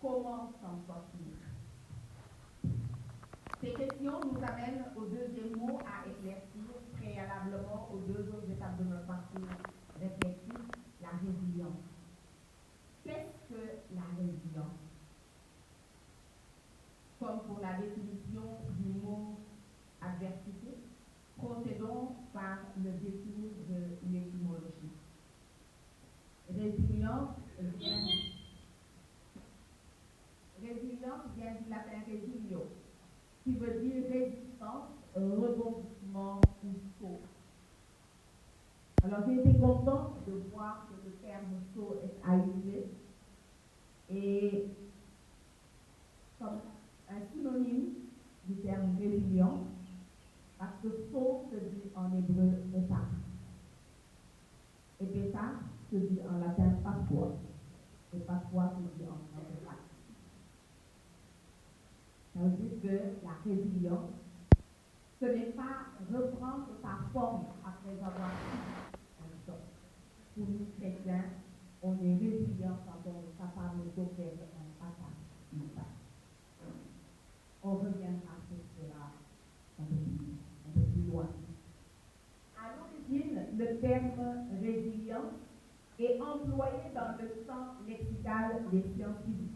comment s'en sortir? Ces questions nous amènent au deuxième mot à éclaircir, préalablement aux deux autres étapes de notre parcours réflexif, la résilience. Qu'est-ce que la résilience? Comme pour la définition du mot adversité, procédons par le détour de l'étymologie. Résilience vient du latin resilio, qui veut dire résistance, rebondissement ou saut. Alors j'ai été contente de voir que le terme saut est aïsé et comme un synonyme du terme résilience, parce que saut se dit en hébreu pétard. Et pétard se dit en latin pasqua. Et pasqua se dit en français Pâques. Ça veut dire que la résilience, ce n'est pas reprendre sa forme après avoir eu un choc. Pour nous chrétiens, on est résilient quand on est capable d'opérer un passage. On reviendra sur cela un peu plus loin. À l'origine, le terme résilience est employé dans le champ lexical des sciences physiques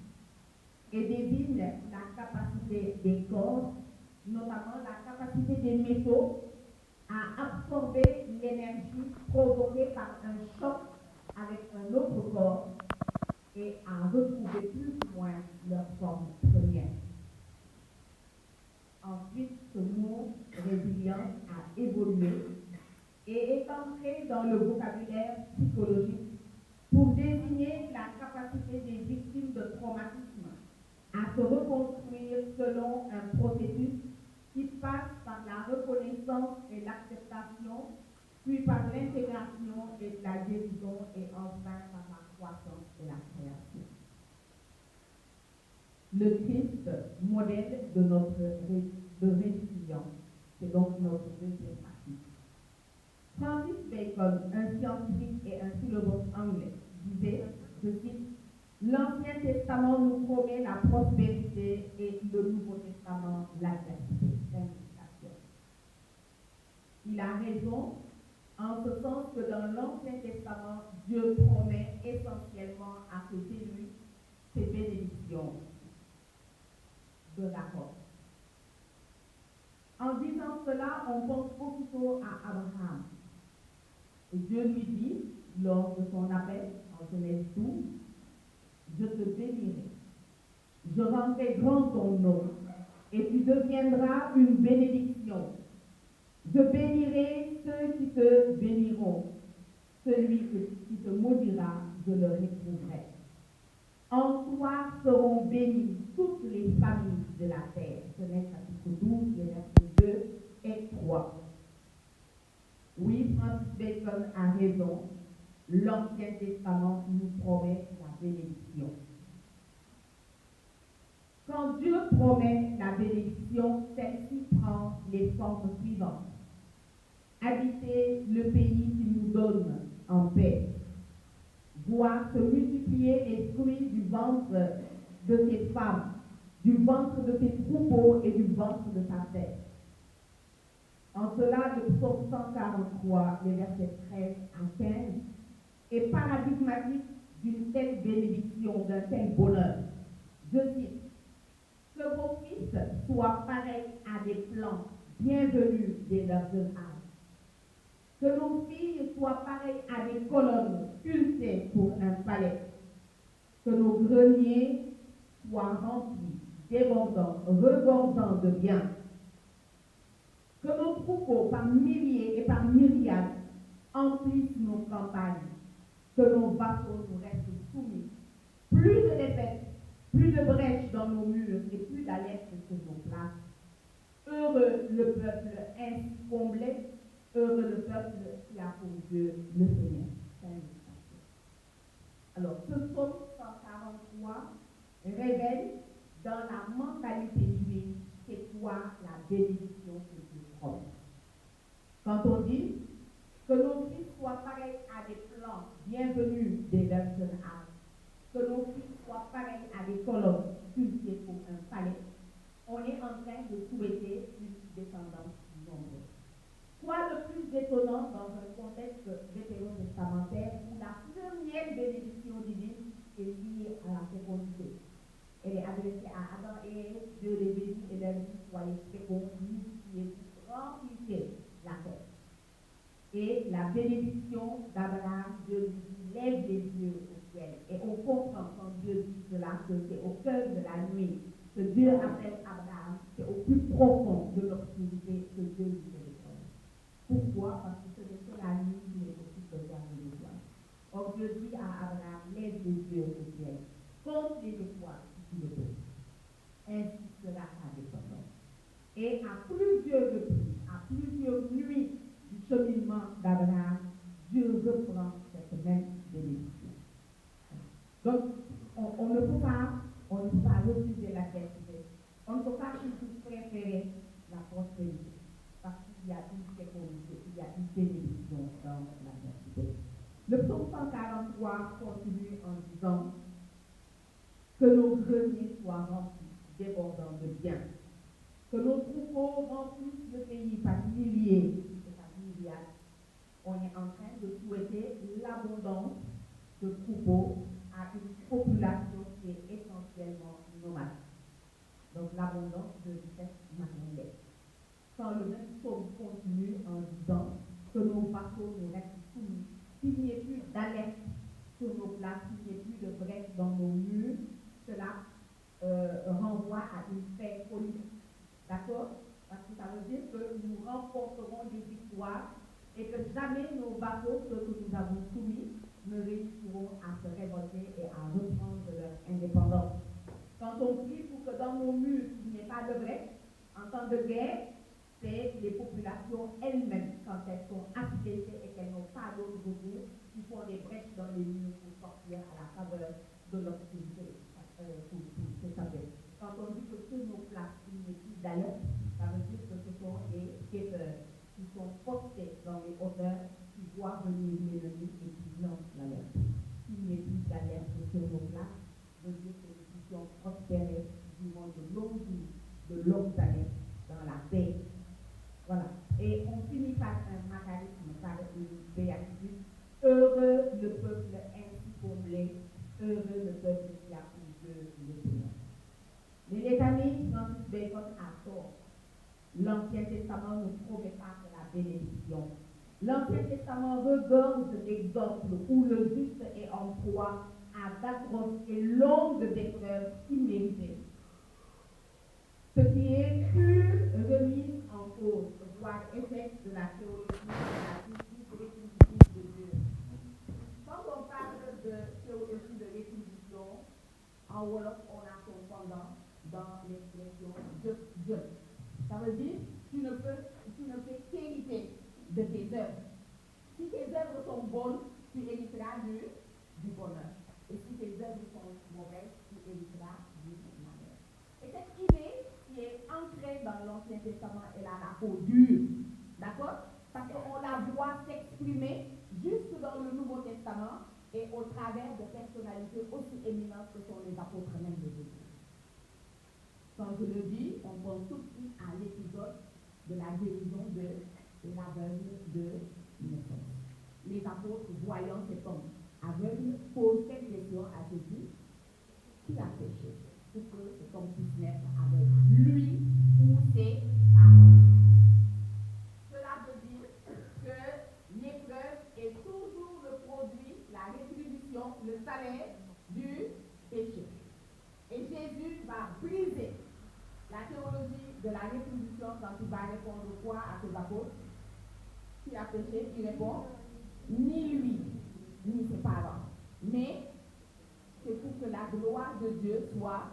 et désigne la capacité des corps, notamment la capacité des métaux, à absorber l'énergie provoquée par un choc avec un autre corps et à retrouver plus ou moins leur forme première. Ensuite, ce mot résilience a évolué et est entré dans le vocabulaire psychologique pour désigner la capacité des victimes de traumatisme à se reconstruire selon un processus qui passe par la reconnaissance et l'acceptation, puis par l'intégration et la guérison et enfin par la croissance et la création. Le Christ, modèle de notre résilience, c'est donc notre deuxième partie. Francis Bacon, un scientifique et un philosophe anglais, disait, je cite, l'Ancien Testament nous promet la prospérité et le Nouveau Testament l'adversité. Il a raison en ce sens que dans l'Ancien Testament, Dieu promet essentiellement à ses élus ses bénédictions de l'accord. En disant cela, on pense aussitôt à Abraham. Et Dieu lui dit, lors de son appel, en Genèse 12, je te bénirai, je rendrai grand ton nom, et tu deviendras une bénédiction. Je bénirai ceux qui te béniront, celui qui te maudira, je le réprouverai. En toi seront bénies toutes les familles de la terre. Genèse chapitre 12, les versets 2 et 3. Oui, Francis Bacon a raison. L'Ancien Testament nous promet la bénédiction. Quand Dieu promet la bénédiction, celle-ci prend les formes suivantes. Habiter le pays qu'il nous donne en paix. Voir se multiplier les fruits du ventre de ses femmes, du ventre de ses troupeaux et du ventre de sa terre. En cela, le psaume 143, les versets 13 à 15, est paradigmatique d'une telle bénédiction, d'un tel bonheur. Je cite, que vos fils soient pareils à des plantes bienvenues dès leur jeune âge. Que nos filles soient pareilles à des colonnes sculptées pour un palais. Que nos greniers soient remplis, débordants, regorgeants de biens. Que nos troupeaux par milliers et par myriades emplissent nos campagnes. Que nos vassaux nous restent soumis. Plus de défaites, plus de brèches dans nos murs et plus d'alerte sur nos places. Heureux le peuple ainsi comblé, heureux le peuple qui a pour Dieu le Seigneur. Alors, ce psaume 143 révèle dans la mentalité juive c'est quoi la bénédiction que Dieu promet. Quand on dit que nos fils soient pareils à des plantes bienvenues dès leur jeune âge, que nos fils soient pareil à des colonnes sculptées pour un palais, on est en train de souhaiter une descendance nombreuse. Quoi de plus étonnant dans un contexte vétérotestamentaire où la première bénédiction divine est liée à la fécondité. Elle est adressée à Adam et Ève, Dieu les bénit et leur dit soyez féconds, multipliez-vous, remplissez la terre. Et la bénédiction d'Abraham, Dieu lui dit lève les yeux au ciel. Et on comprend quand Dieu dit cela que c'est au cœur de la nuit que Dieu appelle Abraham, c'est au plus profond de l'obscurité que Dieu lui fait l'étoile. Pourquoi? Parce que ce n'est que la nuit qui est possible de regarder l'étoile. Or Dieu dit à Abraham lève les yeux au ciel, compte les étoiles si tu le peux. Ainsi sera ta descendance. Et à plusieurs reprises, à plusieurs nuits du cheminement d'Abraham, Dieu reprend cette même bénédiction. Donc, on ne peut pas refuser l'adversité. On ne peut pas toujours préférer la prospérité. Parce qu'il y a une fécondité, il y a une bénédiction dans l'adversité. Le psaume 143 continue en disant que nos greniers soient remplis, débordant de biens. Que nos troupeaux remplissent le pays par milliers et par milliards. On est en train de souhaiter l'abondance de troupeaux à une population qui est essentiellement nomade. Donc l'abondance de richesses matérielles. Quand le même psaume continue en disant que nos bateaux nous restent soumis, qu'il n'y ait plus d'alerte sur nos places, qu'il n'y ait plus de brèches dans nos murs, cela renvoie à une paix politique. D'accord? Parce que ça veut dire que nous remporterons des victoires et que jamais nos bateaux, ceux que nous avons soumis, ne réussiront à se révolter et à reprendre leur indépendance. Quand on prie pour que dans nos murs, il n'y ait pas de brèche, en temps de guerre, c'est les populations elles-mêmes, quand elles sont assiégées et qu'elles n'ont pas d'autre recours, qui font des brèches dans les murs pour sortir à la faveur de l'obscurité pour s'échapper. Quand on dit que sur nos places, il n'y a plus d'alerte, ça veut dire que ce sont des guetteurs qui sont postés dans les hauteurs, qui voient venir l'ennemi et qui lancent l'alerte. S'il n'y a plus d'alerte sur nos places, veut dire que nous puissions prospérer durant de longs jours, de longues années, dans la paix. Voilà. Et on finit par un macarisme, par une béatitude. Heureux le peuple ainsi comblé, heureux le peuple qui a pour Dieu le Seigneur. Mais les amis, Francis Bacon a tort. L'Ancien Testament ne promet pas que la bénédiction. L'Ancien Testament regorge d'exemples où le juste est en proie à d'atroces et longues épreuves imméritées. Ce qui est pure remise en cause, voire effet de la théologie de la justice rétributive de Dieu. Quand on parle de théologie de rétribution, en Wolof, on a son pendant dans l'expression Dieu. Ça veut dire tu ne fais qu'hériter de tes œuvres. Si tes œuvres sont bonnes, tu hériteras du bonheur. Et si tes œuvres sont mauvaises, tu hériteras du malheur. Et cette idée qui est ancrée dans l'Ancien Testament, elle a la peau dure. D'accord? Parce qu'on la voit s'exprimer jusque dans le Nouveau Testament et au travers de personnalités aussi éminentes que sont les apôtres même de Jésus. Quand je le dis, on pense tout de suite à l'épisode de la guérison de l'aveugle de naissance. Les apôtres, voyant cet homme aveugle, posent cette question à Jésus: qui a péché pour que cet homme puisse naître aveugle, lui ou ses parents? Cela veut dire que l'épreuve est toujours le produit, la rétribution, le salaire du péché. Et Jésus va briser la théologie de la rétribution quand il va répondre quoi à ses apôtres? Qui a péché? Il répond: ni lui, ni ses parents. Mais c'est pour que la gloire de Dieu soit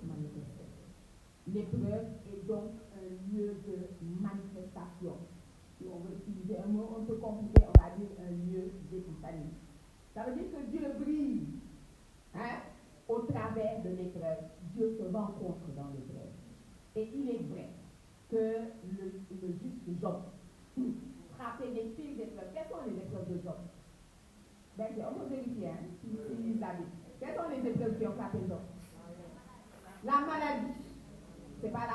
manifestée. L'épreuve est donc un lieu de manifestation. Si on veut utiliser un mot un peu compliqué, on va dire un lieu d'épithanie. Ça veut dire que Dieu brille, au travers de l'épreuve. Dieu se rencontre dans l'épreuve. Et il est vrai que le juste Job frappait des pires épreuves. Quelles sont les épreuves de Job? Ben, on peut vérifier, si la Bible. Quelles sont les épreuves qui ont frappé Job?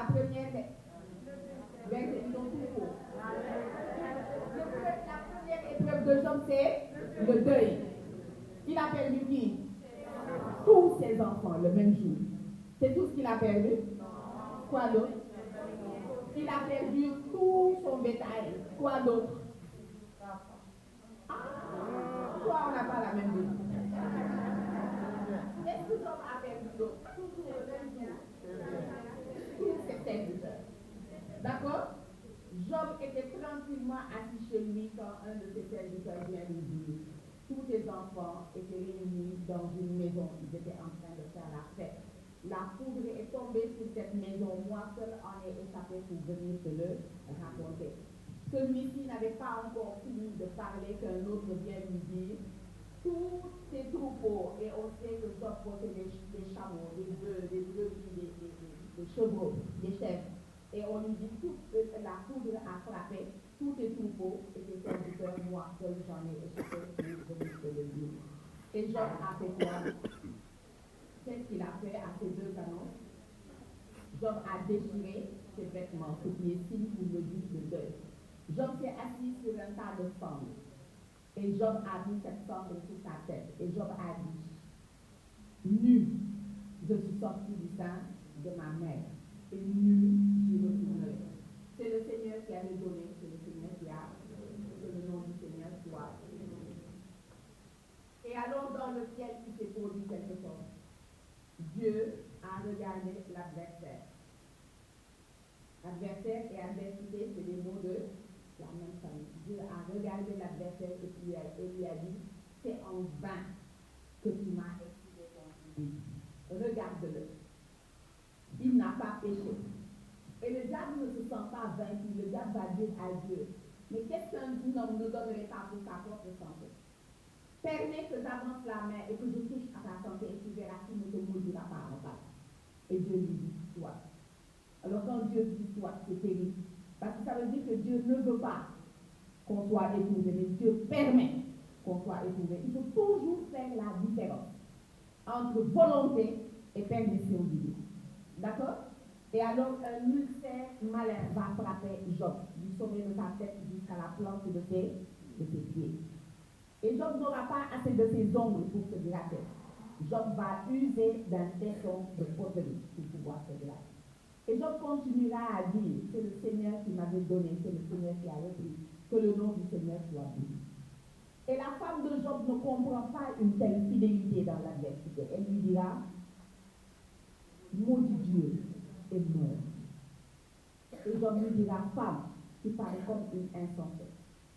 La première lettre. Verset donc tout court. La première épreuve de Job, c'est le deuil. Il a perdu qui? Tous ses enfants le même jour. C'est tout ce qu'il a perdu? Quoi d'autre? Il a perdu tout son bétail. Quoi d'autre? Toi, on n'a pas la même vie. Est-ce que Job a perdu d'autres? Toujours le même jour. Tous ses serviteurs. D'accord? Job était tranquillement assis chez lui quand un de ses serviteurs vient lui dire: tous tes enfants étaient réunis dans une maison, ils étaient en train de faire la fête. La foudre est tombée sur cette maison, moi seul en ai échappé pour venir te le raconter. Celui-ci n'avait pas encore fini de parler qu'un autre vient lui dire: tous ces troupeaux, et on sait que Job possédait des chameaux, des bœufs, des brebis, des chevaux, des chèvres. Et on lui dit: toute la foudre a frappé, tous tes troupeaux et tes serviteurs, moi seul j'en ai échappé pour venir te le dire. Et Job a fait quoi? Qu'est-ce qu'il a fait à ces deux canons? Job a déchiré ses vêtements, ce qui est signe pour le but de deuil. Job s'est assis sur un tas de cendres. Et Job a mis cette cendre sur sa tête. Et Job a dit: nu, je suis sorti du sein de ma mère. Et nu, j'y retournerai. C'est le Seigneur qui a donné, c'est le Seigneur qui a, que le nom du Seigneur soit. Et alors dans le ciel, il s'est produit quelque chose. Dieu a regardé l'adversaire. Adversaire et adversité, c'est des mots de la même famille. Dieu a regardé l'adversaire et lui a dit: c'est en vain que tu m'as excité contre lui. Regarde-le. Il n'a pas péché. Et le diable ne se sent pas vaincu. Le diable va dire à Dieu: mais qu'est-ce qu'un homme ne donnerait pas pour sa propre santé? Permets que j'avance la main et que je touche à ta santé et tu verras qu'il ne te maudira pas en face. Et Dieu lui dit: soit. Alors quand Dieu dit soit, c'est terrible. Parce que ça veut dire que Dieu ne veut pas qu'on soit éprouvé, mais Dieu permet qu'on soit éprouvé. Il faut toujours faire la différence entre volonté et permission divine. D'accord? Et alors un ulcère malin va frapper Job, du sommet de sa tête jusqu'à la plante de ses pieds. Et Job n'aura pas assez de ses ongles pour se gratter. Job va user d'un tesson de poterie pour pouvoir se gratter. Et Job continuera à dire: c'est le Seigneur qui m'avait donné, c'est le Seigneur qui a repris, que le nom du Seigneur soit béni. Et la femme de Job ne comprend pas une telle fidélité dans l'adversité. Elle lui dira: maudit Dieu et meurt. Et Job lui dira: femme, tu parles comme une insensée.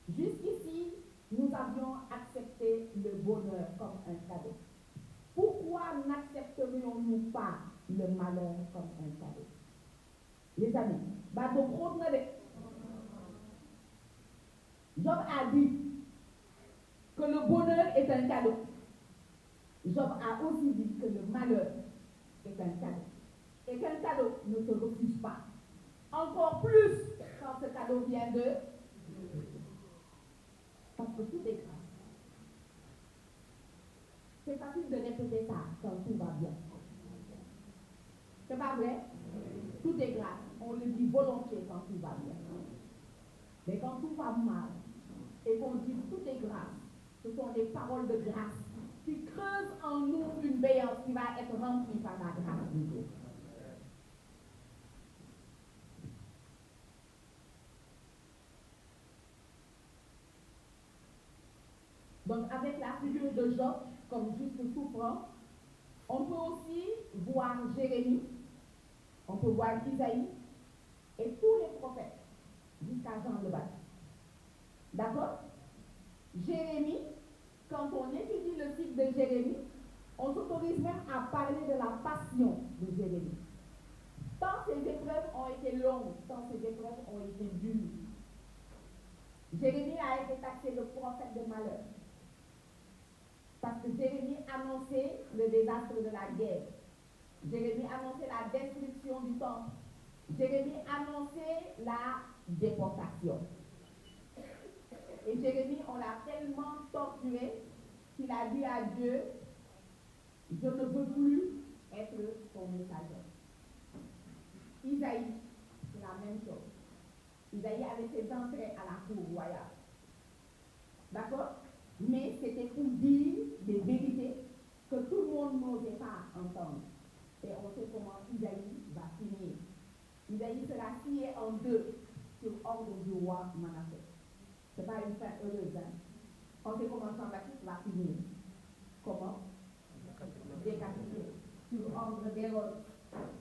Jusqu'ici, nous avions accepté le bonheur comme un cadeau. Pourquoi n'accepterions-nous pas le malheur comme un cadeau? Les amis, Job a dit que le bonheur est un cadeau. Job a aussi dit que le malheur est un cadeau. Et qu'un cadeau ne se refuse pas. Encore plus quand ce cadeau vient de Dieu. Parce que tout est grâce. C'est facile de répéter ça quand tout va bien. C'est pas vrai? Tout est grâce. On le dit volontiers quand tout va bien. Mais quand tout va mal, et qu'on dit tout est grâce, ce sont des paroles de grâce qui creusent en nous une béance qui va être remplie par la grâce de Dieu. Donc avec la figure de Job comme juste souffrant, on peut aussi voir Jérémie, on peut voir Isaïe et tous les prophètes jusqu'à Jean le Baptiste. D'accord? Jérémie, quand on étudie le cycle de Jérémie, on s'autorise même à parler de la passion de Jérémie. Tant ces épreuves ont été longues, tant ces épreuves ont été dures. Jérémie a été taxé de prophète de malheur. Parce que Jérémie annonçait le désastre de la guerre. Jérémie annonçait la destruction du temple. Jérémie annonçait la déportation. Et Jérémie, on l'a tellement torturé qu'il a dit à Dieu: je ne veux plus être ton messager. Isaïe, c'est la même chose. Isaïe avait ses entrées à la cour royale. D'accord? Mais c'était pour dire des vérités que tout le monde n'osait pas entendre. Et on sait comment Isaïe va finir. Isaïe sera scié en deux sur ordre du roi Manassé. Ce n'est pas une fin heureuse. Hein? On sait comment Jean-Baptiste va finir. Comment? Décapité. Sur ordre d'Hérode.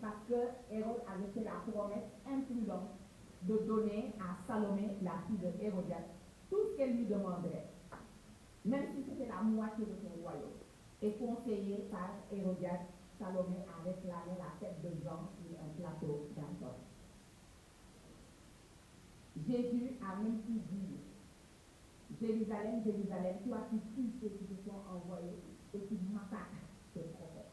Parce que Hérode avait fait la promesse imprudente de donner à Salomé, la fille de Hérodiade, tout ce qu'elle lui demanderait, même si c'était la moitié de son royaume. Et conseillé par Hérodiade, Salomé a réclamé la tête de Jean sur un plateau d'argent. Jésus a même pu dire, Jérusalem, Jérusalem, toi qui tues ceux qui te sont envoyés et qui massacres tes prophètes.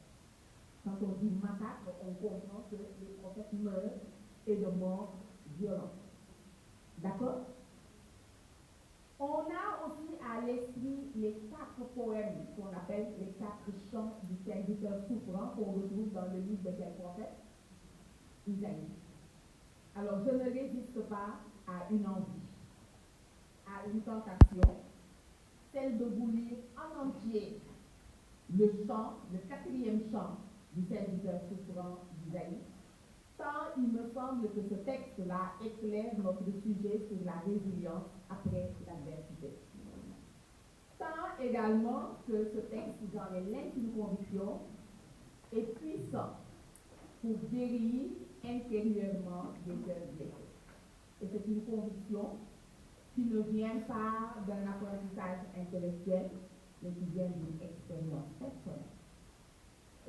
Quand on dit massacre, on comprend que les prophètes meurent et de mort violente. D'accord? On a aussi à l'esprit les 4 poèmes qu'on appelle les 4 chants du serviteur souffrant qu'on retrouve dans le livre de quel prophète? Isaïe. Alors je ne résiste pas à une envie, à une tentation, celle de vous lire en entier le chant, le 4e chant du serviteur souffrant d'Isaïe, tant il me semble que ce texte-là éclaire notre sujet sur la résilience après l'adversité. Tant également que ce texte, j'en ai l'intime conviction, est puissant pour guérir intérieurement des cœurs blessés. Et c'est une conviction qui ne vient pas d'un apprentissage intellectuel, mais qui vient d'une expérience personnelle.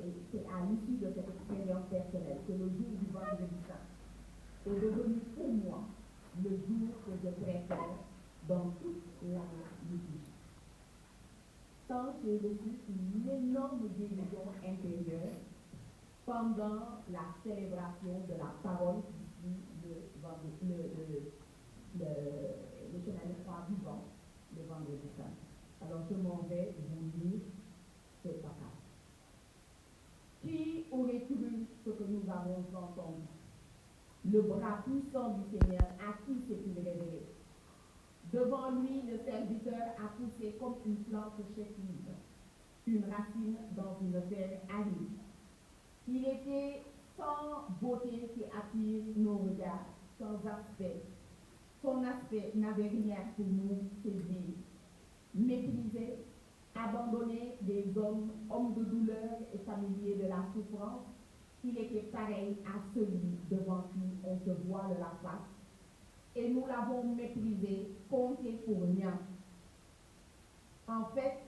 Et c'est à l'issue de cette expérience personnelle que le jour du vendredi saint est devenu pour moi le jour que je préfère dans toute la liturgie. Tant j'ai reçu une énorme guérison intérieure pendant la célébration de la parole qui suit le chemin de croix vivant le vendredi saint. Alors je m'en vais vous lire ce passage. Qui aurait cru ce que nous avons entendu? Le bras puissant du Seigneur, à qui s'est-il révélé? Devant lui, le serviteur a poussé comme une plante chétive, une racine dans une terre aride. Il était sans beauté qui attire nos regards, sans aspect. Son aspect n'avait rien pour nous séduire. Méprisé, abandonné des hommes de douleur et familiers de la souffrance, il était pareil à celui devant qui on se voile la face. Et nous l'avons méprisé, compté pour rien. En fait,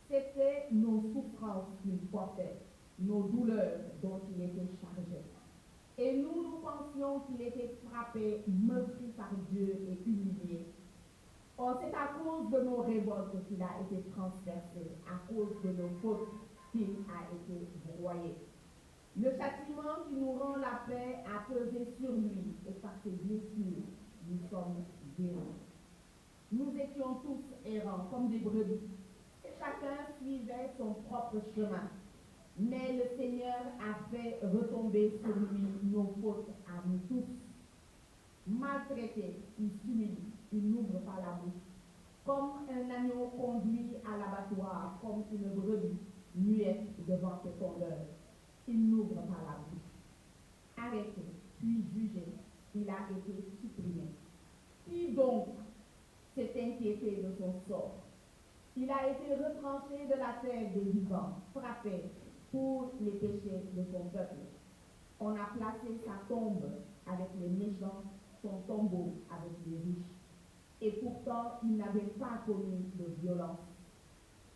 c'était nos souffrances qu'il portait, nos douleurs dont il était chargé. Et nous pensions qu'il était frappé, meurtri par Dieu et humilié. Or, c'est à cause de nos révoltes qu'il a été transpercé, à cause de nos fautes qu'il a été broyé. Le châtiment qui nous rend la paix a pesé sur lui, et par ses blessures, nous sommes guéris. Nous étions tous errants comme des brebis, et chacun suivait son propre chemin. Mais le Seigneur a fait retomber sur lui nos fautes à nous tous. Maltraité, il s'humilie, il n'ouvre pas la bouche. Comme un agneau conduit à l'abattoir, comme une brebis muette devant ses tondeurs, il n'ouvre pas la bouche. Arrêté, puis jugé, il a été supprimé. Qui donc s'est inquiété de son sort? Il a été retranché de la terre des vivants, frappé pour les péchés de son peuple. On a placé sa tombe avec les méchants, son tombeau avec les riches. Et pourtant, il n'avait pas connu de violence.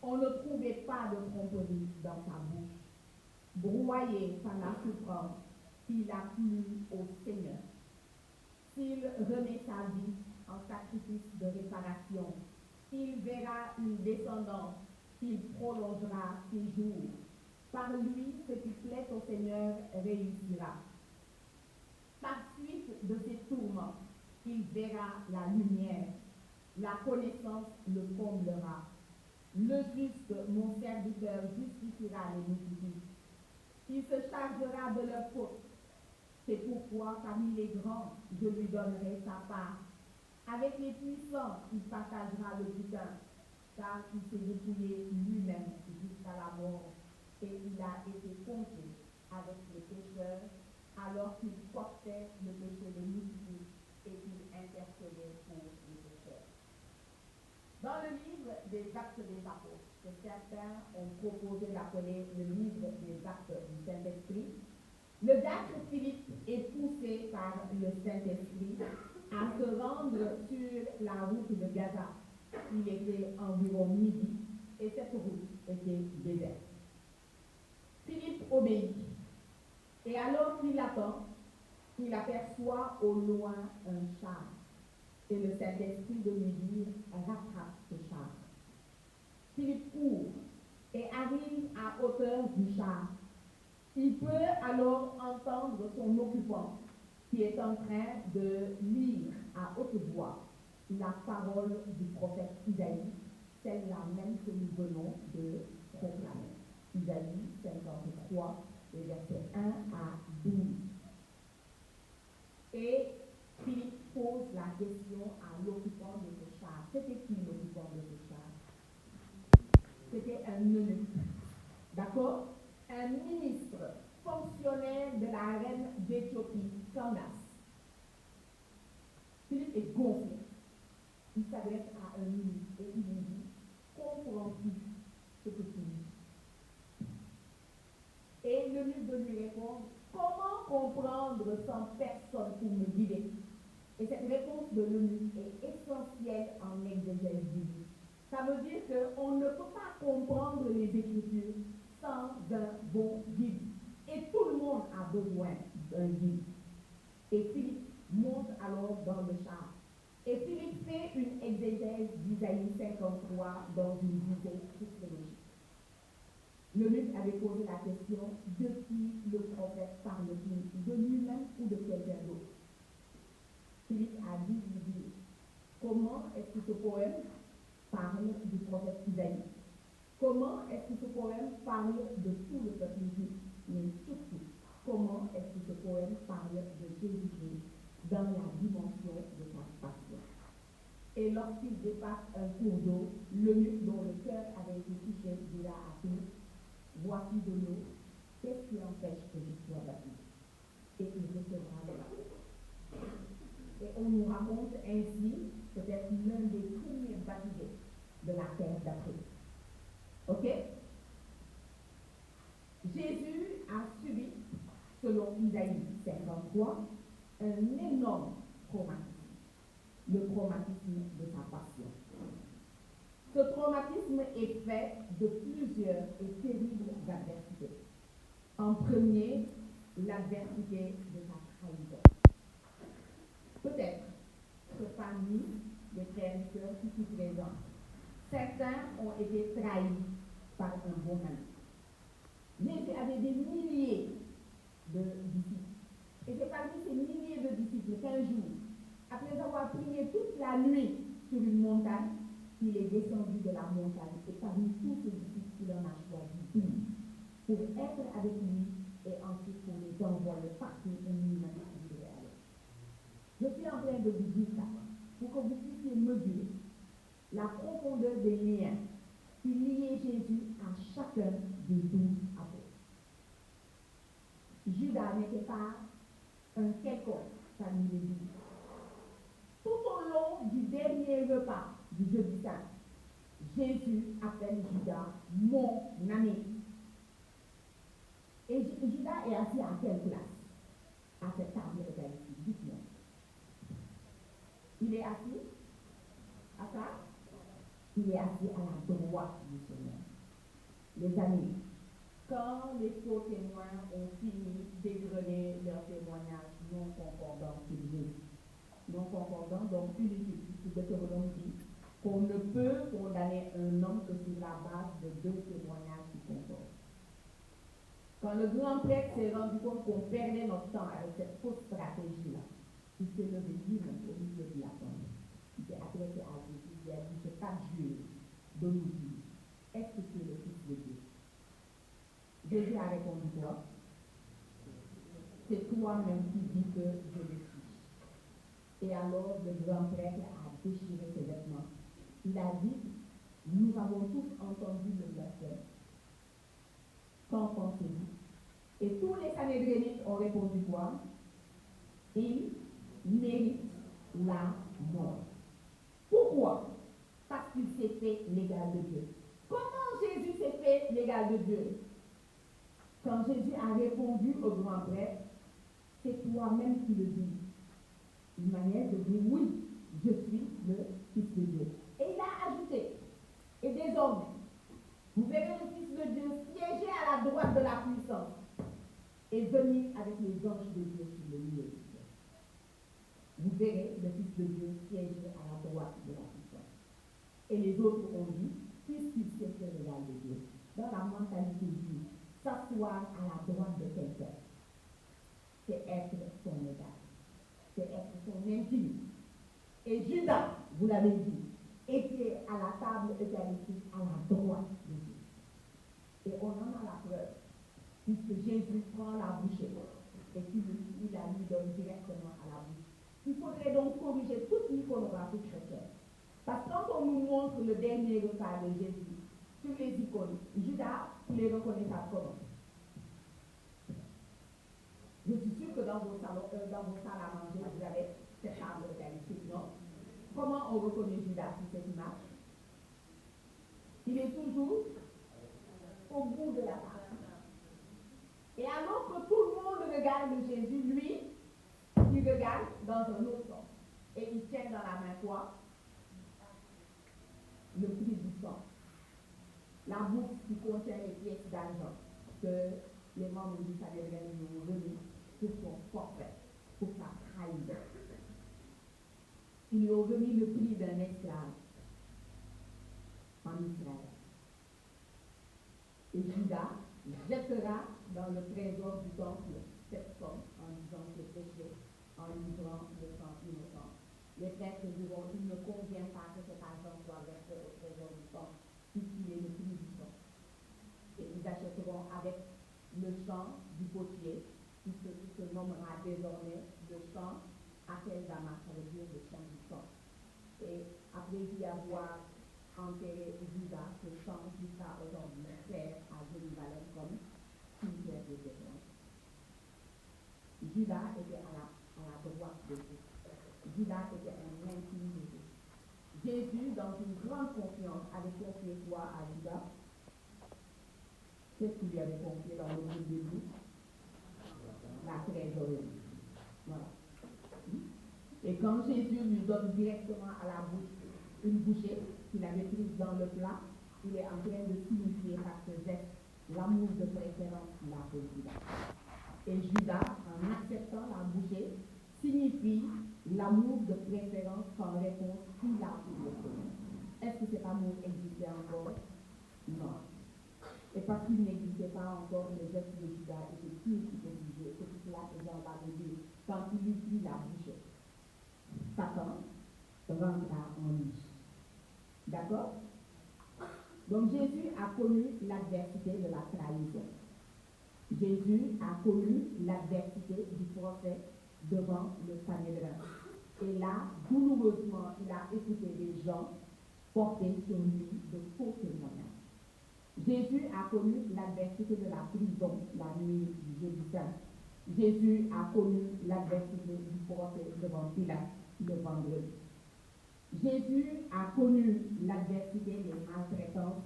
On ne trouvait pas de tromperie dans sa bouche. Broyé par la souffrance, il a plu au Seigneur. S'il remet sa vie en sacrifice de réparation, il verra une descendance, il prolongera ses jours. Par lui, ce qui plaît au Seigneur réussira. Par suite de ses tourments, il verra la lumière. La connaissance le comblera. Le juste, mon serviteur, justifiera les multitudes. Il se chargera de leurs fautes. C'est pourquoi parmi les grands, je lui donnerai sa part. Avec les puissants, il partagera le butin, car il s'est dépouillé lui-même jusqu'à la mort, et il a été compté avec les pécheurs, alors qu'il portait le péché des multitudes et qu'il intercédait pour les pécheurs. Dans le livre des Actes des Apôtres, que certains ont proposé d'appeler le livre des Actes du Saint-Esprit, le diacre Philippe est poussé par le Saint-Esprit à se rendre sur la route de Gaza. Il était environ midi et cette route était déserte. Philippe obéit et alors qu'il attend, il aperçoit au loin un char et le Saint-Esprit de lui dire « rattrape ce char ». Philippe court et arrive à hauteur du char. Il peut alors entendre son occupant qui est en train de lire à haute voix la parole du prophète Isaïe, celle-là même que nous venons de proclamer. Isaïe 53, les versets 1 à 12. Et Philippe pose la question à l'occupant de ce char. C'était qui l'occupant de ce char? C'était un eunuque. D'accord? Un ministre fonctionnaire de la reine d'Éthiopie, Candace. Philippe est gonflé. Il s'adresse à un ministre et il lui dit « Comprends-tu ce que tu dis ?» Et l'eunuque de lui répondre « Comment comprendre sans personne pour me guider ?» Et cette réponse de l'eunuque est essentielle en exégèse biblique. Ça veut dire qu'on ne peut pas comprendre les Écritures sans un bon guide. Et tout le monde a besoin d'un guide. Et Philippe monte alors dans le char. Et Philippe fait une exégèse d'Isaïe 53 dans une visée christologique. L'eunuque avait posé la question de qui le prophète parle-t-il, de lui-même ou de quelqu'un d'autre. Philippe a dit lui dire comment est-ce que ce poème parle du prophète Isaïe? Comment est-ce que ce poème parle de tout le peuple juif? Mais surtout, comment est-ce que ce poème parle de Jésus-Christ dans la dimension de sa passion? Et lorsqu'il dépasse un cours d'eau, l'eunuque dont le cœur avait été touché dira à Philippe, voici de l'eau, qu'est-ce qui empêche que je sois baptisé? Et il recevra de l'eau. Et on nous raconte ainsi peut-être l'un des premiers baptisés de la terre d'Afrique. Ok? Jésus a subi, selon Isaïe 53, un énorme traumatisme, le traumatisme de sa passion. Ce traumatisme est fait de plusieurs et terribles adversités. En premier, l'adversité de sa trahison. Peut-être que parmi les frères et sœurs qui sont présents, certains ont été trahis par un bon ami. Jésus avait des milliers de disciples. Et c'est parmi ces milliers de disciples qu'un jour, après avoir prié toute la nuit sur une montagne, il est descendu de la montagne. Et parmi tous ces disciples, il en a choisi une pour être avec lui et ensuite pour les envoyer partout où lui-même devait aller. Je suis en train de vous dire ça pour que vous puissiez mesurer la profondeur des liens qui liaient Jésus à chacun des 12 apôtres. Judas n'était pas un quelconque parmi les 12. Tout au long du dernier repas du jeudi saint, Jésus appelle Judas mon ami. Et Judas est assis à quelle place à cette table eucharistique? Dites-moi. Il est assis à ça? Il est assis à la droite du Seigneur. Les amis, quand les faux témoins ont fini d'égrener leur témoignage non concordant sur Jésus, non concordant, donc inutile, puisque Deutéronome dit qu'on ne peut condamner un homme que sur la base de 2 témoignages qui concordent. Quand le grand prêtre s'est rendu compte qu'on perdait notre temps avec cette fausse stratégie-là, il s'est levé lui-même au milieu de la tombe. Il s'est adressé à Jésus, il a dit, c'est pas Dieu de nous dire, est-ce que tu es le Fils de Dieu? Jésus a répondu quoi? c'est toi-même qui dis que je le suis. Et alors le grand prêtre a déchiré ses vêtements. Il a dit, nous avons tous entendu le blasphème. Qu'en pensez-vous? Et tous les Sanhédrinites ont répondu quoi? Il mérite la mort. Pourquoi? Parce qu'il s'est fait l'égal de Dieu. Comment Jésus s'est fait l'égal de Dieu? Quand Jésus a répondu au grand prêtre, c'est toi-même qui le dis. Une manière de dire oui, je suis le Fils de Dieu. Et il a ajouté, et désormais, vous verrez le Fils de Dieu siéger à la droite de la puissance et venir avec les anges de Dieu sur le milieu du ciel. Vous verrez le Fils de Dieu siéger à la droite de la puissance. Et les autres ont dit, puisqu'il s'est fait l'égal de Dieu, dans la mentalité juive, s'asseoir à la droite de quelqu'un, c'est être son égal, c'est être son intime. Et Judas, vous l'avez dit, était à la table eucharistique à la droite de Jésus. Et on en a la preuve, puisque Jésus prend la bouchée et qu'il lui donne directement à la bouche. Il faudrait donc corriger toute l'iconographie chrétienne. Parce que quand on nous montre le dernier repas de Jésus sur les icônes, Judas, vous les reconnaissez comment? Je suis sûre que dans vos salles à manger, vous avez cette table eucharistique, non? Comment on reconnaît Judas sur cette image? Il est toujours au bout de la table. Et alors que tout le monde regarde Jésus, lui, il regarde dans un autre sens. Et il tient dans la main quoi? Le prix du sang. La bourse qui contient les pièces d'argent que les membres du Sanhédrin lui ont remis pour son forfait, pour sa trahison. Ils lui ont remis le prix d'un esclave en Israël. Et Judas jettera dans le trésor du temple cette somme en disant ses péchés, en livrant le sang innocent. Les prêtres diront, il ne convient pas que cet argent soit versé au trésor du temple, puisqu'il est le prix du sang. Et ils achèteront avec le champ du potier, qui se nommera désormais le champ Akeldama, ça veut dire le champ du sang. Et après y avoir enterré Judas, ce champ qui sera aujourd'hui fait à Jérusalem comme cimetière de Bethléem. Judas était à la droite de Jésus. Judas était un intime de Jésus. Jésus, dans une grande confiance, avait confié quoi à Judas? Qu'est-ce qu'il lui avait confié dans le livre de Luc? La trésorerie. Voilà. Et quand Jésus lui donne directement à la bouche une bouchée qu'il avait prise dans le plat, il est en train de signifier par ce geste l'amour de préférence qu'il a pour Judas. Et Judas, en acceptant la bouchée, signifie l'amour de préférence qu'en réponse qu'il a pour le Seigneur. Est-ce que cet amour existait encore? Non. Et parce qu'il n'existait pas encore, le geste de Judas était plus utilisé. C'est tout cela que Jean va nous dire. Quand il lui prit la bouchée, Satan rentra en lui. D'accord? Donc Jésus a connu l'adversité de la trahison. Jésus a connu l'adversité du procès devant le Sanhédrin. Et là, douloureusement, il a écouté des gens porter sur lui de faux témoignages. Jésus a connu l'adversité de la prison la nuit du jeudi saint. Jésus a connu l'adversité du procès devant Pilate le vendredi. Jésus a connu l'adversité des maltraitances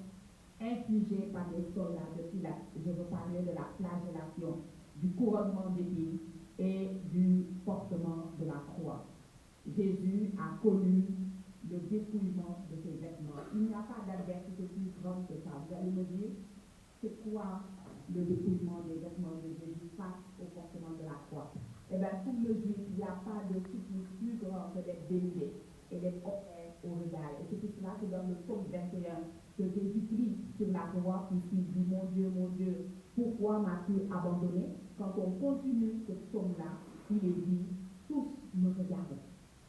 infligées par les soldats de Pilate. Je veux parler de la flagellation, du couronnement d'épines et du portement de la croix. Jésus a connu le dépouillement de ses vêtements. Il n'y a pas d'adversité plus grande que ça. Vous allez me dire, c'est quoi le dépouillement des vêtements de Jésus face au portement de la croix? Eh bien, pour le juif, il n'y a pas de supplice plus grand que d'être dénudé et d'être offert au regard. Et c'est pour cela que dans le psaume 21, que Jésus prie sur la croix, puisqu'il dit, mon Dieu, pourquoi m'as-tu abandonné? Quand on continue ce psaume-là, il est dit, tous me regardent.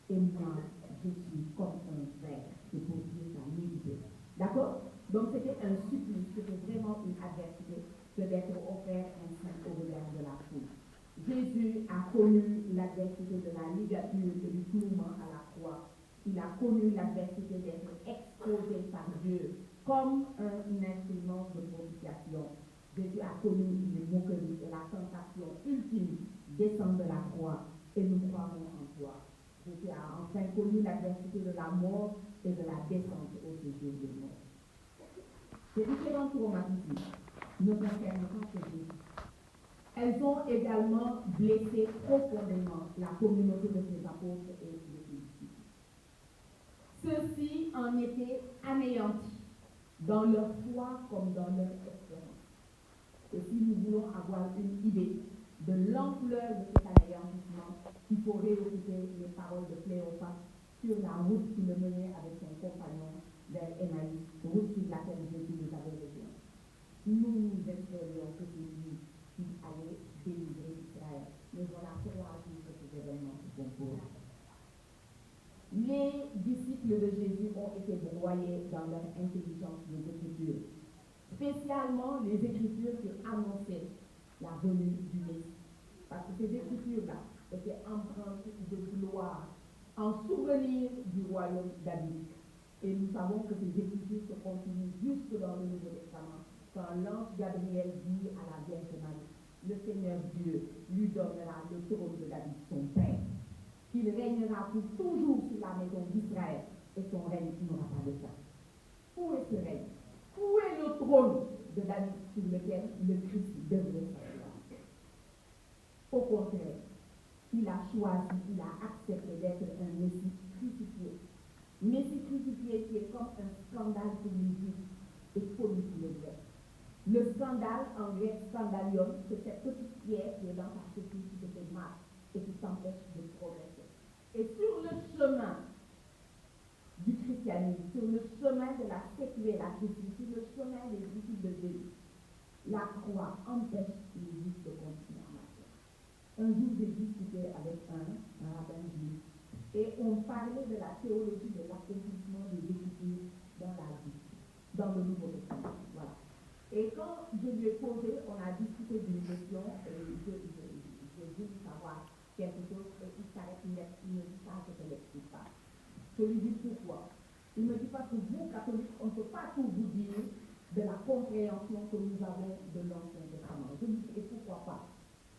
Et moi, je suis comme un frère. C'est pour dire sa nudité. D'accord? Donc c'était un supplice, c'était vraiment une adversité que d'être offert ainsi au regard de la foule. Jésus a connu l'adversité de la ligature et du clouement à la croix. Il a connu l'adversité d'être exposé par Dieu comme un instrument de propitiation. Jésus a connu les moqueries et la tentation ultime descendre de la croix, et nous croyons en toi. Jésus a enfin connu l'adversité de la mort et de la descente au séjour de mort. Ces différents traumatismes ne concernent pas que Jésus. Elles ont également blessé profondément la communauté de ses apôtres et de ses disciples. Ceux-ci en étaient anéantis dans leur foi comme dans leur espérance. Et si nous voulons avoir une idée de l'ampleur de cet anéantissement, il faut réécouter les paroles de Cléopas sur la route qu'il menait avec son compagnon vers Emmaüs, route sur laquelle Jésus nous avait rejoints. Nous espérions que c'est lui qui allait délivrer Israël. Mais voilà 3 jours que ces événements se composent. Les disciples de Jésus ont été broyés dans leur intelligence des Écritures, spécialement les Écritures qui annonçaient la venue du Messie. Parce que ces Écritures-là étaient empreintes de gloire, en souvenir du royaume davidique. Et nous savons que ces Écritures se continuent jusque dans le Nouveau Testament, quand l'ange Gabriel dit à la Vierge Marie, le Seigneur Dieu lui donnera le trône de David, son père, qu'il régnera pour toujours sur la maison d'Israël, et son règne n'aura pas de fin. Où est ce règne? Où est le trône de David sur lequel le Christ devrait s'asseoir? Au contraire, il a choisi, il a accepté d'être un Messie crucifié. Messie crucifié qui est comme un scandale pour les Juifs et folie pour les Grecs. Le scandale, en grec scandalion, c'est cette petite pierre qui est dans ta chaussure qui te fait mal et qui t'empêche de progresser. Et sur le chemin du christianisme, sur le chemin de la sécurité, la Christie, sur le chemin des disciples de Jésus, la croix empêche les Juifs de continuer à marcher. Un jour, j'ai discuté avec un rabbin juif et on parlait de la théologie de l'accomplissement des Écritures dans la vie, dans le Nouveau Testament. Voilà. Et quand je lui ai posé, on a discuté d'une question, j'ai voulu savoir quelque chose et il s'arrête net, il me dit ça, je ne te l'explique pas. Je lui dis pourquoi. Il me dit parce que vous, catholiques, on ne peut pas tout vous dire de la compréhension que nous avons de l'Ancien Testament. Je lui dis, et pourquoi pas?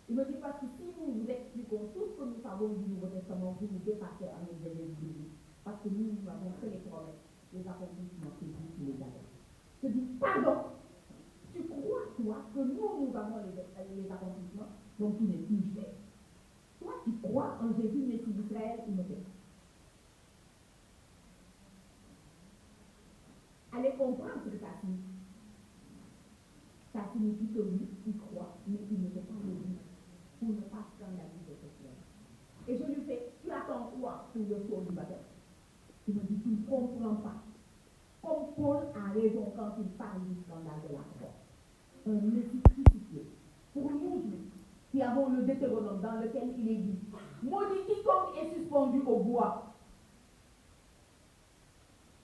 Il me dit parce que si nous vous expliquons tout ce que nous savons du Nouveau Testament, vous nous dépassez en exégèse biblique. Parce que nous n'avons que les promesses, les accomplissements que Jésus les avait. Je dis, pardon, tu crois, toi, que nous avons les accomplissements, donc tu n'es plus juif. Toi, tu crois en Jésus, Messie d'Israël, il me fait. Allez comprendre ce que ça signifie. Ça signifie que oui, il croit, mais il ne veut pas le dire pour ne pas scandaliser ce frère. Et je lui fais, tu attends quoi pour le saut du baptême? Il me dit, tu ne comprends pas. Comme Paul a raison quand il parle du scandale de la croix. Un Messie crucifié. Pour nous, qui avons le Deutéronome dans lequel il est dit, maudit quiconque est suspendu au bois,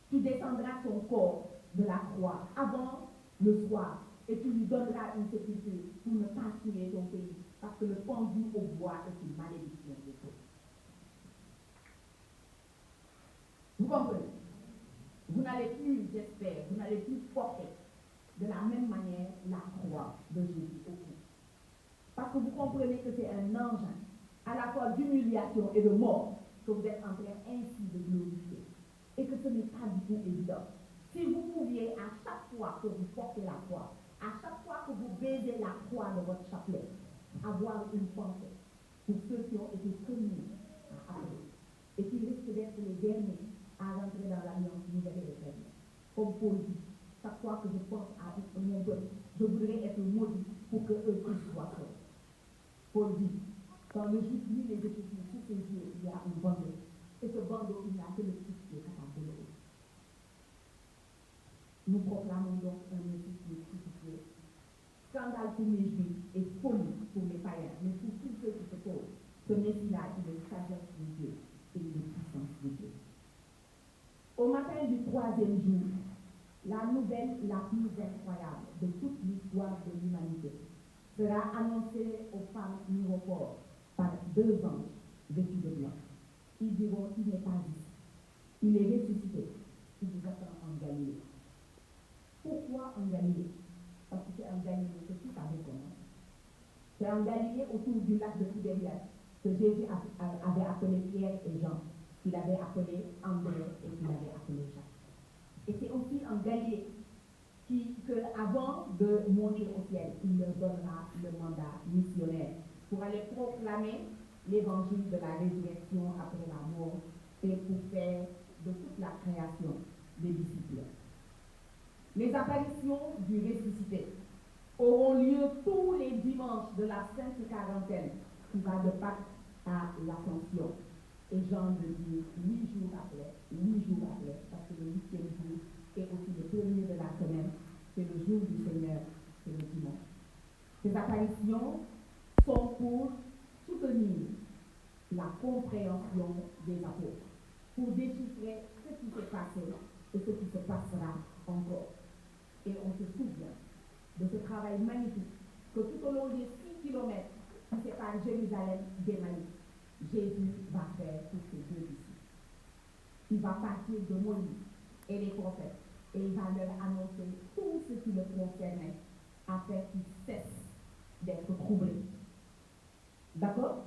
tu descendras son corps de la croix avant le soir et tu lui donneras une sépulture pour ne pas tuer ton pays, parce que le pendu au bois est une malédiction de Dieu. Vous comprenez? Vous n'allez plus, j'espère, vous n'allez plus porter de la même manière la croix de Jésus au cou. Parce que vous comprenez que c'est un engin à la fois d'humiliation et de mort que vous êtes en train ainsi de glorifier. Et que ce n'est pas du tout évident. Si vous pouviez, à chaque fois que vous portez la croix, à chaque fois que vous baisez la croix de votre chapelet, avoir une pensée pour ceux qui ont été connus à appeler et qui risquent d'être les derniers à rentrer dans l'alliance nouvelle et éternelle. Comme Paul dit, chaque fois que je pense à mon peuple, je voudrais être maudit pour que eux tous soient sauvés. Paul dit, quand le juif lit les Écritures, sous ses yeux, il y a un bandeau. Et ce bandeau, il n'a que le Christ qui est capable de le lire. Nous proclamons donc un Messie qui est crucifié. Scandale pour les Juifs et folie pour les païens. Mais pour tous ceux qui se posent, ce Messie-là, il est sagesse de Dieu et il est puissance de Dieu. Au matin du 3e jour, la nouvelle la plus incroyable de toute l'histoire de l'humanité sera annoncé aux femmes miroirs par 2 anges vêtus de blanc. Ils diront, il n'est pas ici. Il est ressuscité. Il vous attend en Galilée. Pourquoi en Galilée? Parce que c'est en Galilée que tout avait commencé. C'est en Galilée, autour du lac de Tibériade, que Jésus avait appelé Pierre et Jean, qu'il avait appelé André et qu'il avait appelé Jacques. Et c'est aussi en Galilée qu'avant de monter au ciel, il leur donnera le mandat missionnaire pour aller proclamer l'évangile de la résurrection après la mort et pour faire de toute la création des disciples. Les apparitions du ressuscité auront lieu tous les dimanches de la Sainte Quarantaine, qui va de Pâques à l'Ascension. Et Jean le dit 8 jours après, parce que le 8e jour est aussi le premier de la semaine, c'est le jour du Seigneur, c'est le dimanche. Ces apparitions sont pour soutenir la compréhension des apôtres, pour déchiffrer ce qui s'est passé et ce qui se passera encore. Et on se souvient de ce travail magnifique que tout au long des 6 kilomètres qui séparent Jérusalem d'Emmaüs, Jésus va faire pour ses 2 disciples. Il va partir de Moïse et les prophètes et il va leur annoncer tout ce qui le concernait afin qu'ils cessent d'être troublés. D'accord?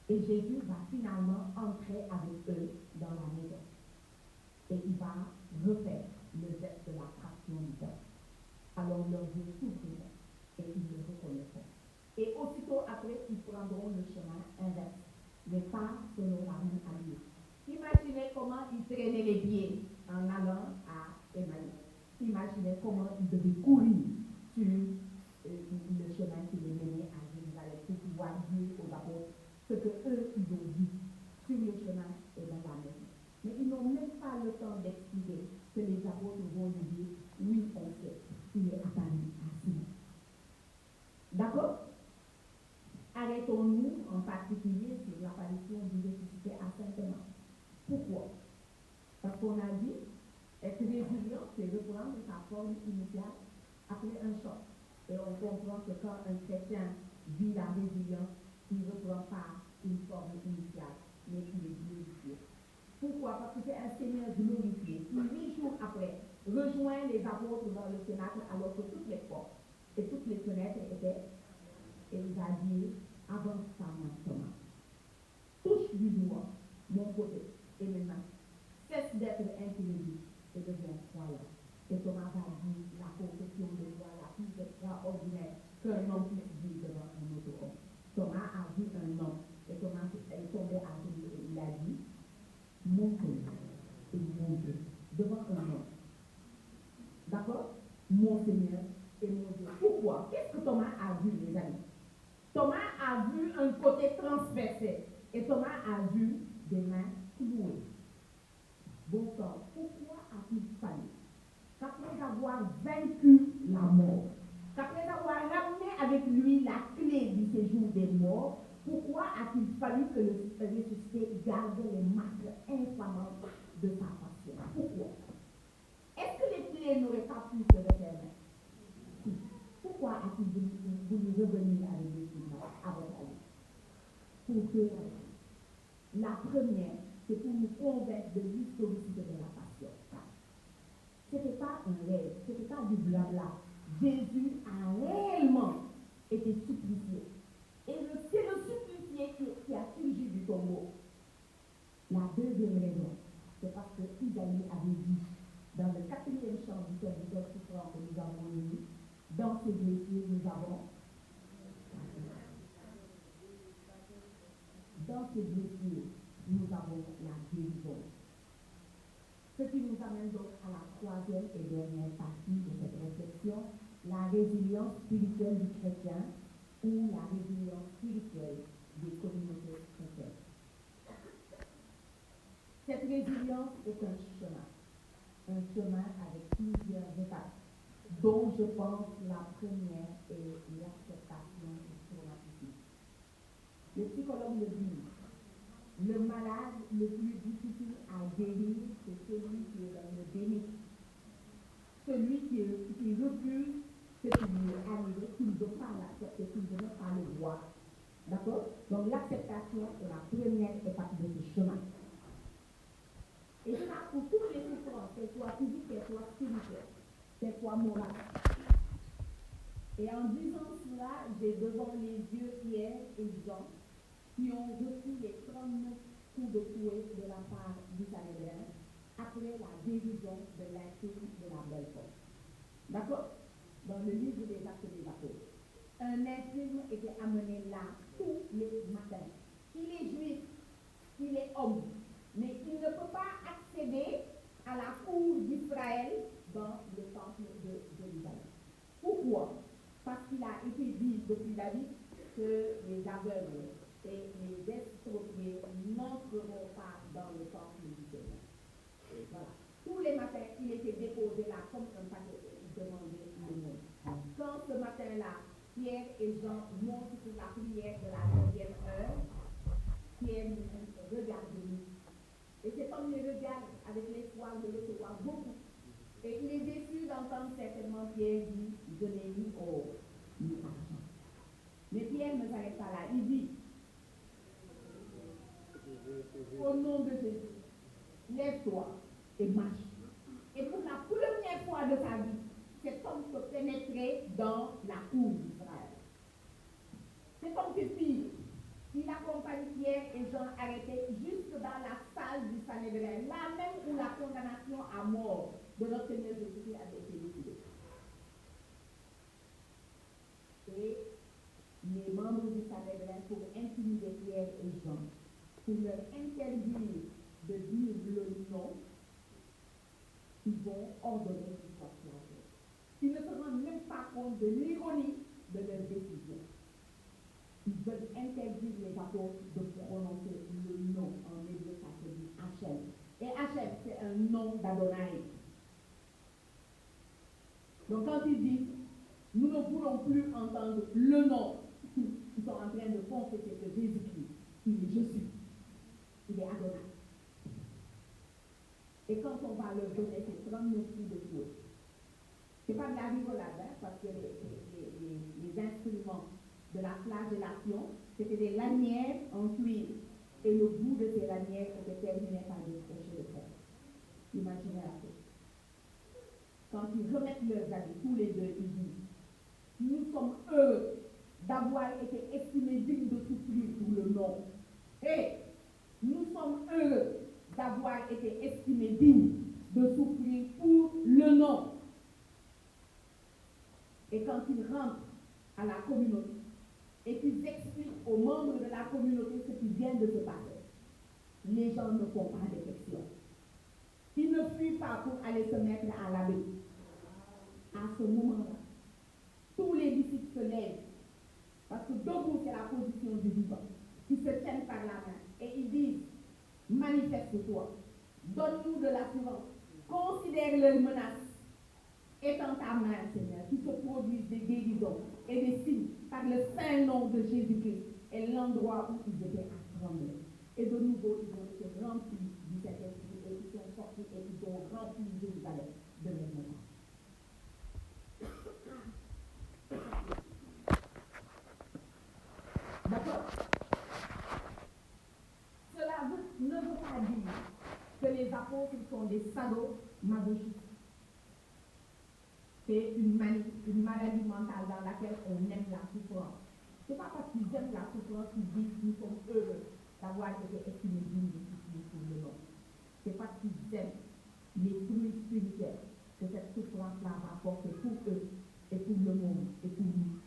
Et Jésus va finalement entrer avec eux dans la maison. Et il va refaire le geste de la fraction du pain. Alors leurs yeux s'ouvriront et ils le reconnaîtront. Et aussitôt après, ils prendront le chemin inverse, mais pas selon la même allure. Imaginez comment ils traînaient les pieds en allant à Emmaüs. Imaginez comment ils devaient courir sur le chemin qui les menait à Jérusalem pour pouvoir dire aux apôtres ce que eux ils ont vu sur le chemin et dans la maison. Mais ils n'ont même pas le temps d'expliquer que les apôtres vont lui dire oui, on sait, il est apparu à Simon. D'accord? Arrêtons-nous en particulier sur l'apparition du ressuscité à Saint-Thomas. Pourquoi? Parce qu'on a dit être résilient, c'est reprendre sa forme initiale après un choc. Et on comprend que quand un chrétien vit la résilience, il ne reprend pas une forme initiale, mais il est glorifié. Pourquoi? Parce que c'est un Seigneur glorifié qui, 8 jours après, rejoint les apôtres dans le cénacle alors que toutes les portes et toutes les fenêtres étaient. Et il va dire, avance ta main, Thomas. Touche du doigt mon côté. Et maintenant, cesse d'être incrédule et deviens croyant. Et Thomas va dire la confession de foi la plus extraordinaire qu'un homme puisse dire devant un autre homme. Thomas a vu un homme. Et Thomas est tombé à genoux et il a dit, mon Seigneur et mon Dieu, devant un homme. D'accord? Mon Seigneur et mon Dieu. Pourquoi? Qu'est-ce que Thomas a vu, les amis? Thomas a vu un côté transversé et Thomas a vu des mains clouées. Bon sang, pourquoi a-t-il fallu qu'après avoir vaincu la mort, qu'après avoir ramené avec lui la clé du séjour des morts, pourquoi a-t-il fallu que le ressuscité garde les marques infamants de sa passion? Pourquoi? Est-ce que les clés n'auraient pas pu se refermer? Pourquoi a-t-il voulu revenir avec les films à votre avis? Pour 2 raisons. La première, c'est pour nous convaincre de l'historicité de la passion. Ce n'était pas un rêve, ce n'était pas du blabla. Jésus a réellement été supplicié. Et c'est le supplicié qui a surgi du tombeau. La deuxième raison, c'est parce que Isaïe avait dit, dans le 4e chant du serviteur souffrant que nous avons lu, dans ces blessures, nous avons la guérison. Ce qui nous amène donc à la 3e et dernière partie de cette réflexion, la résilience spirituelle du chrétien ou la résilience spirituelle des communautés chrétiennes. Cette résilience est un chemin avec plusieurs étapes, dont je pense la première est l'acceptation du traumatisme. Les psychologues le disent, le malade le plus difficile à guérir, c'est celui qui est dans le déni, celui qui refuse ce qui lui est arrivé, qu'il ne veut pas l'accepter, qu'il ne veut pas le voir. D'accord? Donc l'acceptation est la première étape de ce chemin. Et ça, pour toutes les souffrances, qu'elles soient physiques, qu'elles soient spirituelles, qu'elles soient morales. Et en disant cela, j'ai devant les yeux Pierre et Jean qui ont reçu les 39 coups de fouet de la part du Sanhédrin après la dérision de l'insigne de la belle force. D'accord? Dans le livre des Actes des Apôtres. Un infirme était amené là tous les matins. Il est juif, il est homme, mais il ne peut pas accéder à la cour d'Israël dans le temple de Jérusalem. Pourquoi? Parce qu'il a été dit depuis David que les aveugles et les estropiés n'entreront pas dans le temple du Seigneur. Voilà. Tous les matins, il était déposé là comme un paquet et il demandait le nom. Quand ce matin-là, Pierre et Jean montent pour la prière de la 9e heure, Pierre nous dit, regarde-nous. Et cet homme les regarde avec l'espoir de recevoir beaucoup. Et il est déçu d'entendre certainement Pierre dire, je n'ai ni or, ni argent. Mais Pierre ne s'arrête pas là. Il dit, au nom de Jésus, lève-toi et marche. Et pour la première fois de sa vie, cet homme peut pénétrer dans la cour d'Israël. Cet homme fait pire. Il accompagne Pierre et Jean arrêtés juste dans la salle du Sanhédrin, là même où la condamnation à mort de notre Seigneur Jésus avait été décidée. Et les membres du Sanhédrin, pour intimider Pierre et Jean, pour leur interdire de dire le nom, ils vont ordonner qu'ils soient flagellés. Ils ne se rendent même pas compte de l'ironie de leur décision. Ils veulent interdire les apôtres de prononcer le nom. En hébreu, ça se dit Hachem. Et Hachem, c'est un nom d'Adonai. Donc quand ils disent, nous ne voulons plus entendre le nom, ils sont en train de confesser que Jésus-Christ, il est je suis. Il est Adonai. Et quand on va leur donner ces 39 coups de fouet, ce n'est pas de la rigolade, hein, parce que les instruments de la flagellation, c'était des lanières en cuir. Et le bout de ces lanières était terminé par des crochets de fer. Imaginez la chose. Quand ils remettent leurs habits, tous les deux, ils disent, nous sommes heureux d'avoir été estimés dignes de souffrir pour le nom. Et nous sommes heureux d'avoir été estimés dignes de souffrir pour le nom. Et quand ils rentrent à la communauté et qu'ils expliquent aux membres de la communauté ce qui vient de se passer, les gens ne font pas d'exception. Ils ne fuient pas pour aller se mettre à l'abri. À ce moment-là, tous les disciples se lèvent, parce que debout c'est la position du vivant. Ils se tiennent par la main et ils disent, manifeste-toi, donne-nous de l'assurance, considère leurs menaces, étends ta main, Seigneur, qui se produisent des guérisons et des signes par le saint nom de Jésus-Christ et l'endroit où ils étaient à trembler. Et de nouveau, ils ont été remplis du Saint-Esprit et ils sont sortis et ils ont rempli Jérusalem de leur message. D'accord? Cela ne veut pas dire que les apôtres sont des sadomasochistes. C'est une maladie mentale dans laquelle on aime la souffrance. Ce n'est pas parce qu'ils aiment la souffrance qu'ils disent nous sommes heureux d'avoir été estimés dignes de souffrir pour le nom. C'est parce qu'ils aiment les fruits spirituels que cette souffrance-là rapporte pour eux et pour le monde et pour nous.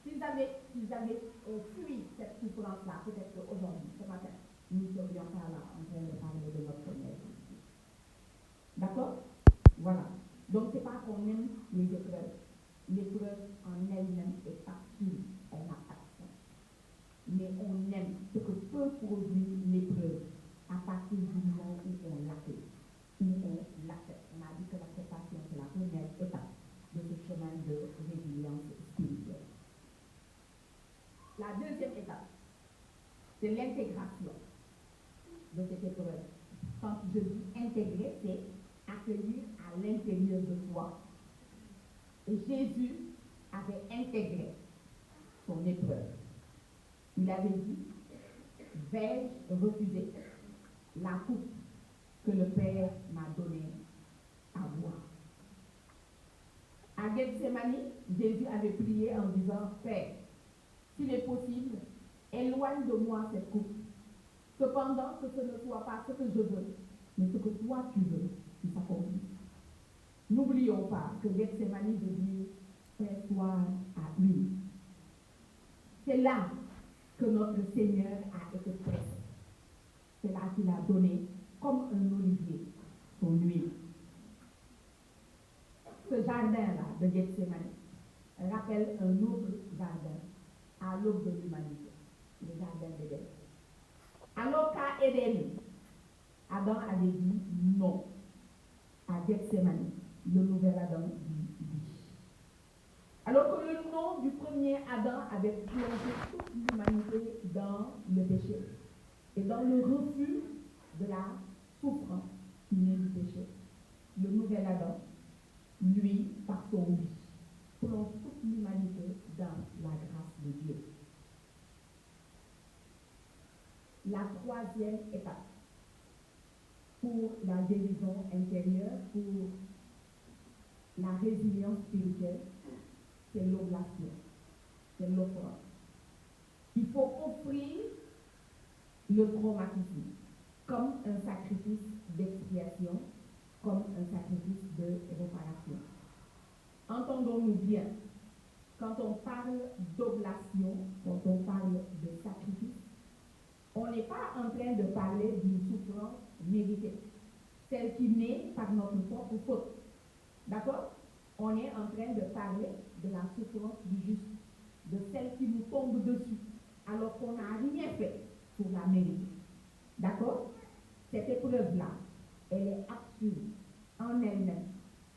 S'ils avaient fui cette souffrance-là, peut-être qu'aujourd'hui, ce matin, nous ne serions pas là en train de parler de notre Seigneur. D'accord? Voilà. Donc, ce n'est pas qu'on aime les épreuves. L'épreuve en elle-même est facile, elle n'a pas de sens. Mais on aime ce que peut produire l'épreuve à partir du moment où on l'accueille, où on l'accepte. On a dit que l'acceptation, c'est la première étape de ce chemin de résilience spirituelle. La deuxième étape, c'est l'intégration de cette épreuve. Quand je dis intégrer, c'est accueillir à l'intérieur de soi. Jésus avait intégré son épreuve. Il avait dit, vais-je refuser la coupe que le Père m'a donnée à boire? À Gethsémani, Jésus avait prié en disant, Père, s'il est possible, éloigne de moi cette coupe. Cependant, que ce ne soit pas ce que je veux, mais ce que toi tu veux, qui s'accomplisse. N'oublions pas que Gethsémani veut dire pressoir à huile. C'est là que notre Seigneur a été pressé. C'est là qu'il a donné, comme un olivier, son huile. Ce jardin-là de Gethsémani rappelle un autre jardin à l'aube de l'humanité, le jardin d'Éden. Alors qu'à Éden, Adam avait dit non. À Gethsémani, le nouvel Adam dit oui. Alors que le nom du premier Adam avait plongé toute l'humanité dans le péché et dans le refus de la souffrance qui naît du péché, le nouvel Adam, lui, par son oui, plonge toute l'humanité dans la grâce de Dieu. La troisième étape pour la guérison intérieure, pour la résilience spirituelle, c'est l'oblation, c'est l'offrande. Il faut offrir le traumatisme comme un sacrifice d'expiation, comme un sacrifice de réparation. Entendons-nous bien, quand on parle d'oblation, quand on parle de sacrifice, on n'est pas en train de parler d'une souffrance méritée, celle qui naît par notre propre faute. D'accord? On est en train de parler de la souffrance du juste, de celle qui nous tombe dessus, alors qu'on n'a rien fait pour la mériter. D'accord? Cette épreuve-là, elle est absurde en elle-même.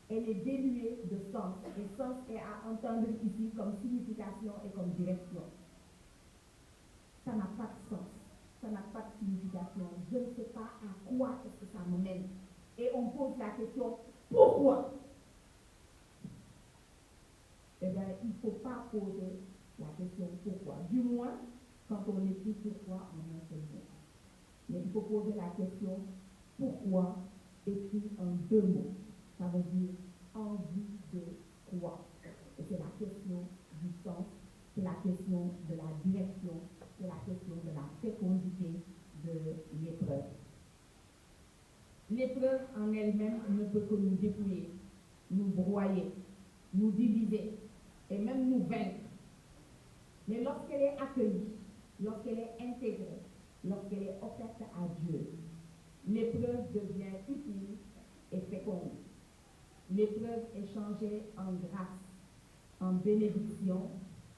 Elle est dénuée de sens. Et sens est à entendre ici comme signification et comme direction. Ça n'a pas de sens. Ça n'a pas de signification. Je ne sais pas à quoi est-ce que ça me mène. Et on pose la question, pourquoi? Eh bien, il ne faut pas poser la question pourquoi. Du moins, quand on écrit pourquoi en un seul mot. Mais il faut poser la question pourquoi écrit en deux mots. Ça veut dire en vue de quoi. Et c'est la question du sens, c'est la question de la direction, c'est la question de la fécondité de l'épreuve. L'épreuve en elle-même ne peut que nous dépouiller, nous broyer, nous diviser et même nous vaincre. Mais lorsqu'elle est accueillie, lorsqu'elle est intégrée, lorsqu'elle est offerte à Dieu, l'épreuve devient utile et féconde. L'épreuve est changée en grâce, en bénédiction,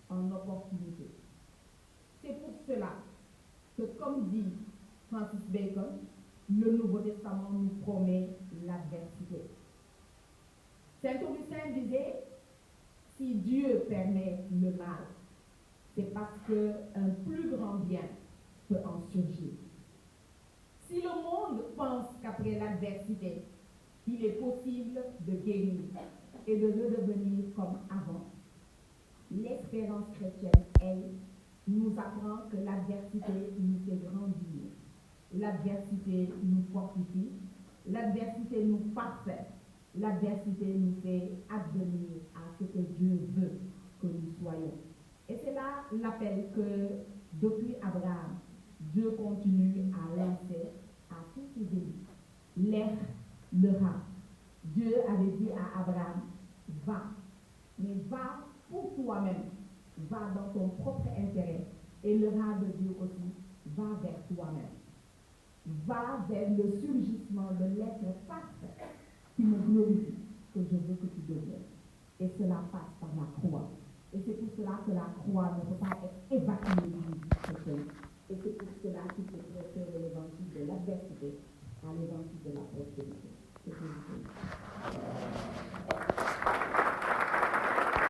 en opportunité. C'est pour cela que, comme dit Francis Bacon, le Nouveau Testament nous promet l'adversité. Saint Augustin disait, si Dieu permet le mal, c'est parce qu'un plus grand bien peut en surgir. Si le monde pense qu'après l'adversité, il est possible de guérir et de redevenir comme avant, l'espérance chrétienne, elle, nous apprend que l'adversité nous fait grandir, l'adversité nous fortifie, l'adversité nous parfait, l'adversité nous fait advenir à ce que Dieu veut que nous soyons. Et c'est là l'appel que, depuis Abraham, Dieu continue à lancer à tous ses élus. Lève le rat. Dieu avait dit à Abraham, va, mais va pour toi-même, va dans ton propre intérêt. Et le rat de Dieu aussi, va vers toi-même. Va vers le surgissement de l'être parfait qui me glorifie, que je veux que tu deviennes. Et cela passe par la croix. Et c'est pour cela que la croix ne peut pas être évacuée du chrétien. Et c'est pour cela qu'il faut préférer l'évangile de l'adversité à l'évangile de la prospérité.